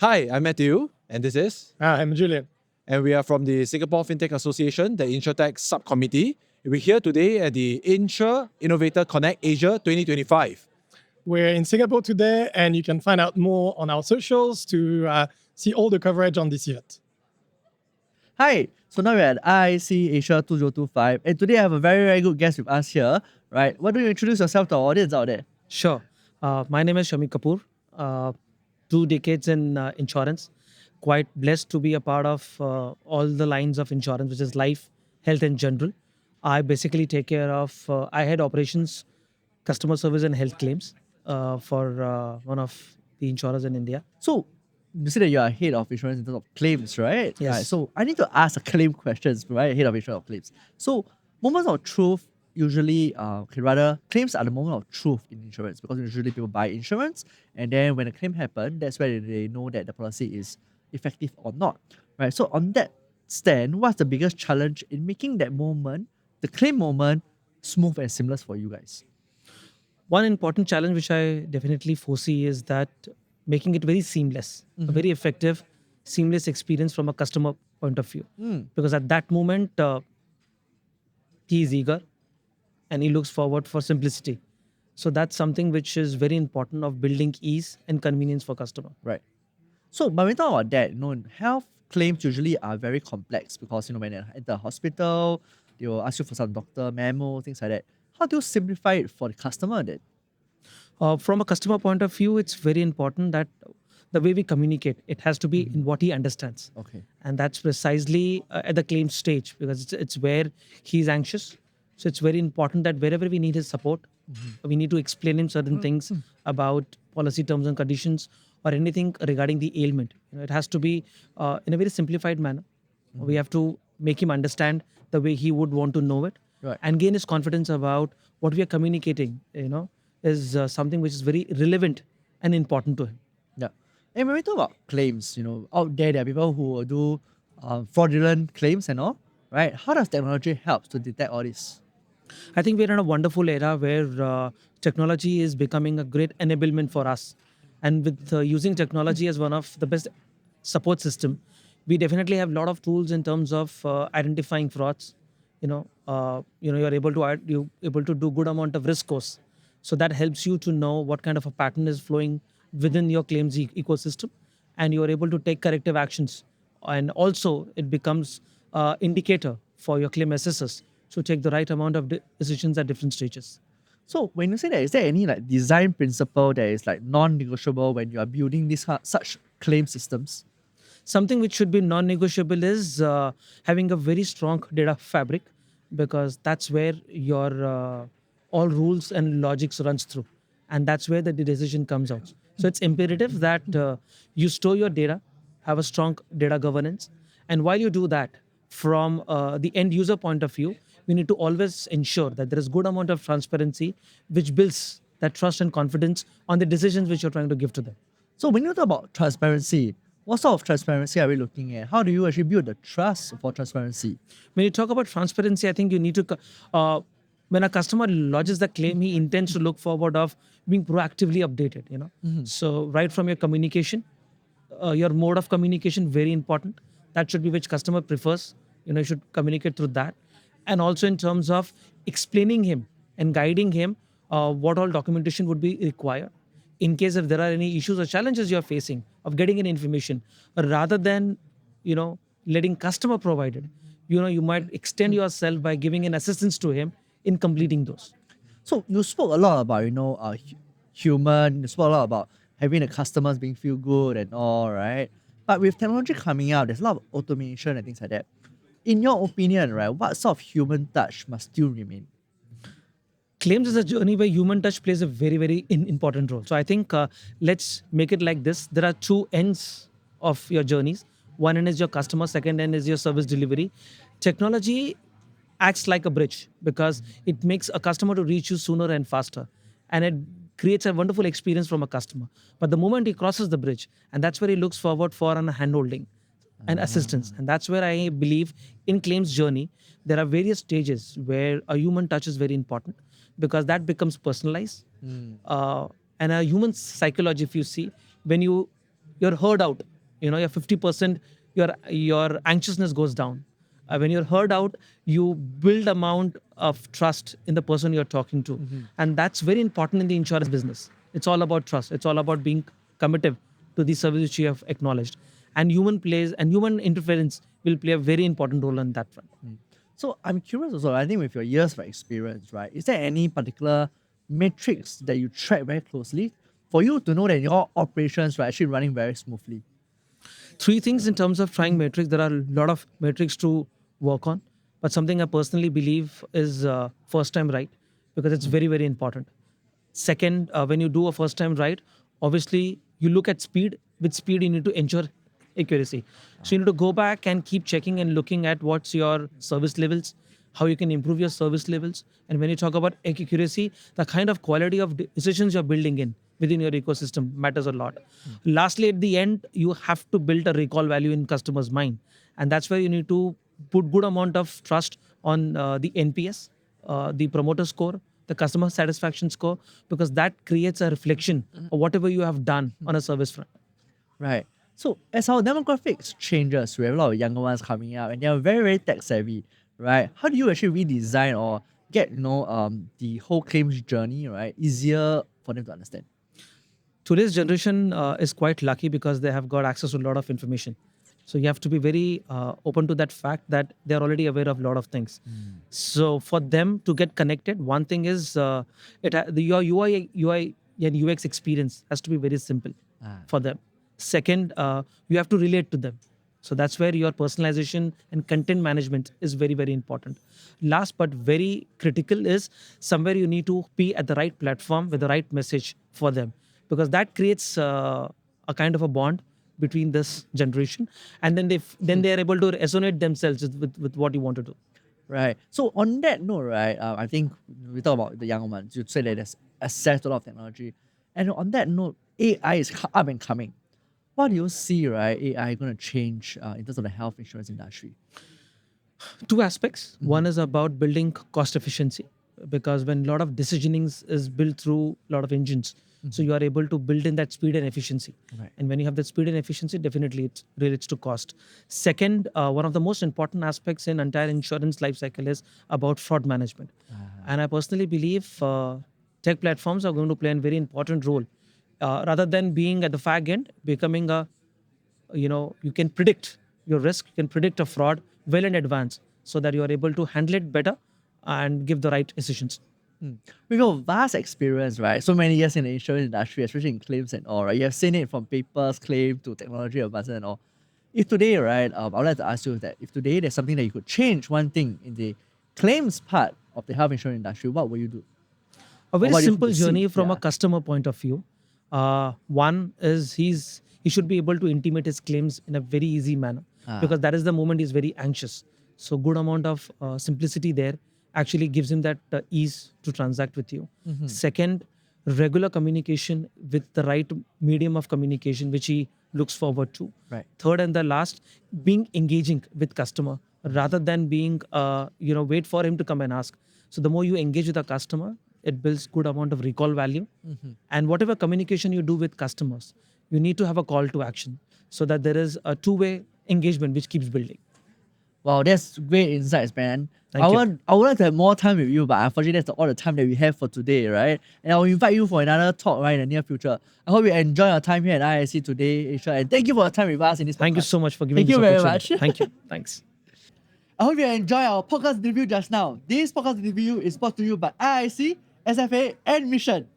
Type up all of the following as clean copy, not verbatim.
Hi, I'm Matthew, and this is, I'm Julian. and we are from the Singapore FinTech Association, the InsurTech Subcommittee. We're here today at the Insure Innovator Connect Asia 2025. We're in Singapore today, and you can find out more on our socials to see all the coverage on this event. Hi, so now we're at IIC Asia 2025, and today I have a very good guest with us here, right? Why don't you introduce yourself to our audience out there? Sure. My name is Shammi Kapoor. 2 decades in insurance. Quite blessed to be a part of all the lines of insurance, which is life, health, and general. I basically take care of, I head operations, customer service, and health claims for one of the insurers in India. So, you said that you are head of insurance in terms of claims, right? Yes. Right, so, I need to ask a claim questions, right? Head of insurance of claims. So, moments of truth usually, claims are the moment of truth in insurance because usually people buy insurance and then when a claim happens, that's where they know that the policy is effective or not, right? So, on that stand, what's the biggest challenge in making that moment, the claim moment, smooth and seamless for you guys? One important challenge which I definitely foresee is that making it very seamless, a very effective, seamless experience from a customer point of view. Because at that moment, he is eager and he looks forward for simplicity. So that's something which is very important of building ease and convenience for customer. Right. So, but when we talk about that, health claims usually are very complex because, when you're at the hospital, they will ask you for some doctor memo, things like that. How do you simplify it for the customer then? From a customer point of view, it's very important that the way we communicate, it has to be in what he understands. Okay. And that's precisely at the claim stage because it's where he's anxious. So it's very important that wherever we need his support, we need to explain him certain things about policy terms and conditions or anything regarding the ailment. It has to be in a very simplified manner. We have to make him understand the way he would want to know it Right. and gain his confidence about what we are communicating, is something which is very relevant and important to him. Yeah. And when we talk about claims, out there are people who will do fraudulent claims and all, right? How does technology help to detect all this? I think we're in a wonderful era where technology is becoming a great enablement for us. And with using technology as one of the best support system, we definitely have a lot of tools in terms of identifying frauds. You're able to do good amount of risk scores. So that helps you to know what kind of a pattern is flowing within your claims ecosystem, and you are able to take corrective actions. And also, it becomes indicator for your claim assessors to take the right amount of decisions at different stages. So when you say that, is there any like design principle that is like non-negotiable when you are building these such claim systems? Something which should be non-negotiable is having a very strong data fabric, because that's where your all rules and logics runs through, and that's where the decision comes out. So it's imperative that you store your data, have a strong data governance, and while you do that, from the end user point of view, we need to always ensure that there is good amount of transparency, which builds that trust and confidence on the decisions which you're trying to give to them. So when you talk about transparency, what sort of transparency are we looking at? How do you actually build the trust for transparency? When you talk about transparency, I think you need to when a customer lodges the claim, he intends to look forward of being proactively updated. So right from your communication, your mode of communication, very important. That should be which customer prefers. You should communicate through that. And also in terms of explaining him and guiding him what all documentation would be required in case if there are any issues or challenges you're facing of getting any information, rather than letting customer provide it. You might extend yourself by giving an assistance to him in completing those. So you spoke a lot about human. You spoke a lot about having the customers being feel good and all, right? But with technology coming out, there's a lot of automation and things like that. In your opinion, right, what sort of human touch must still remain? Claims is a journey where human touch plays a very, very important role. So I think let's make it like this. There are two ends of your journeys. One end is your customer, second end is your service delivery. Technology acts like a bridge because it makes a customer to reach you sooner and faster. And it creates a wonderful experience from a customer. But the moment he crosses the bridge, and that's where he looks forward for an handholding and assistance. And that's where I believe in claims journey, there are various stages where a human touch is very important because that becomes personalized. And a human psychology, if you see, when you you're heard out. Your 50%, your anxiousness goes down. When you're heard out, you build amount of trust in the person you're talking to, and that's very important in the insurance business. It's all about trust. It's all about being committed to the service which you have acknowledged, and human interference will play a very important role on that front. So I'm curious also, I think with your years of experience, right, is there any particular metrics that you track very closely for you to know that your operations are actually running very smoothly? Three things in terms of trying metrics. There are a lot of metrics to work on, but something I personally believe is first time right, because it's very, very important. Second, when you do a first time right, obviously you look at speed. With speed, you need to ensure accuracy. So you need to go back and keep checking and looking at what's your service levels, how you can improve your service levels. And when you talk about accuracy, the kind of quality of decisions you're building in within your ecosystem matters a lot. Lastly, at the end, you have to build a recall value in customers' mind. And that's where you need to put good amount of trust on the NPS, the promoter score, the customer satisfaction score, because that creates a reflection of whatever you have done on a service front. Right. So as our demographics changes, we have a lot of younger ones coming up and they are very, very tech savvy, right? How do you actually redesign or get, the whole claims journey, right, easier for them to understand? Today's generation is quite lucky because they have got access to a lot of information. So you have to be very open to that fact that they're already aware of a lot of things. So for them to get connected, one thing is your UI and UX experience has to be very simple for them. Second, you have to relate to them. So that's where your personalization and content management is very, very important. Last but very critical is somewhere you need to be at the right platform with the right message for them, because that creates a kind of a bond between this generation, and then they are able to resonate themselves with what you want to do. Right. So on that note, right, I think we talk about the younger ones. You say that there's access to a lot of technology. And on that note, AI is up and coming. What do you see, right, AI going to change in terms of the health insurance industry? Two aspects. One is about building cost efficiency, because when a lot of decisioning is built through a lot of engines, so you are able to build in that speed and efficiency. Right. And when you have that speed and efficiency, definitely it relates to cost. Second, one of the most important aspects in entire insurance life cycle is about fraud management. And I personally believe tech platforms are going to play a very important role. Rather than being at the fag end, becoming you can predict your risk, you can predict a fraud well in advance, so that you are able to handle it better and give the right decisions. With your vast experience, right, so many years in the insurance industry, especially in claims and all, right, you have seen it from papers, claim to technology advancement and all. If today, right, I would like to ask you that if today there's something that you could change one thing in the claims part of the health insurance industry, what will you do? A very what do you simple see? journey from Yeah. a customer point of view. One is he should be able to intimate his claims in a very easy manner, because that is the moment he's very anxious. So good amount of simplicity there actually gives him that ease to transact with you. Second, regular communication with the right medium of communication which he looks forward to. Right. Third and the last, being engaging with customer rather than being wait for him to come and ask. So the more you engage with a customer, it builds good amount of recall value. And whatever communication you do with customers, you need to have a call to action, so that there is a two-way engagement which keeps building. Wow, that's great insights, man. Thank you. I would like to have more time with you, but unfortunately, that's all the time that we have for today, right? And I'll invite you for another talk, right, in the near future. I hope you enjoy your time here at IIC today, Asia, and thank you for your time with us in this podcast. Thank you so much for giving Thank this you very opportunity. much. Thank you. Thanks. I hope you enjoy our podcast review just now. This podcast review is brought to you by IIC, SFA, and MESSION.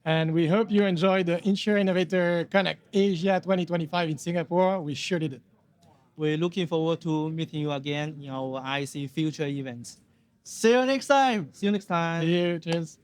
And we hope you enjoyed the Insure Innovator Connect Asia 2025 in Singapore. We sure did it. We're looking forward to meeting you again in our IC future events. See you next time. See you next time. See you. Cheers.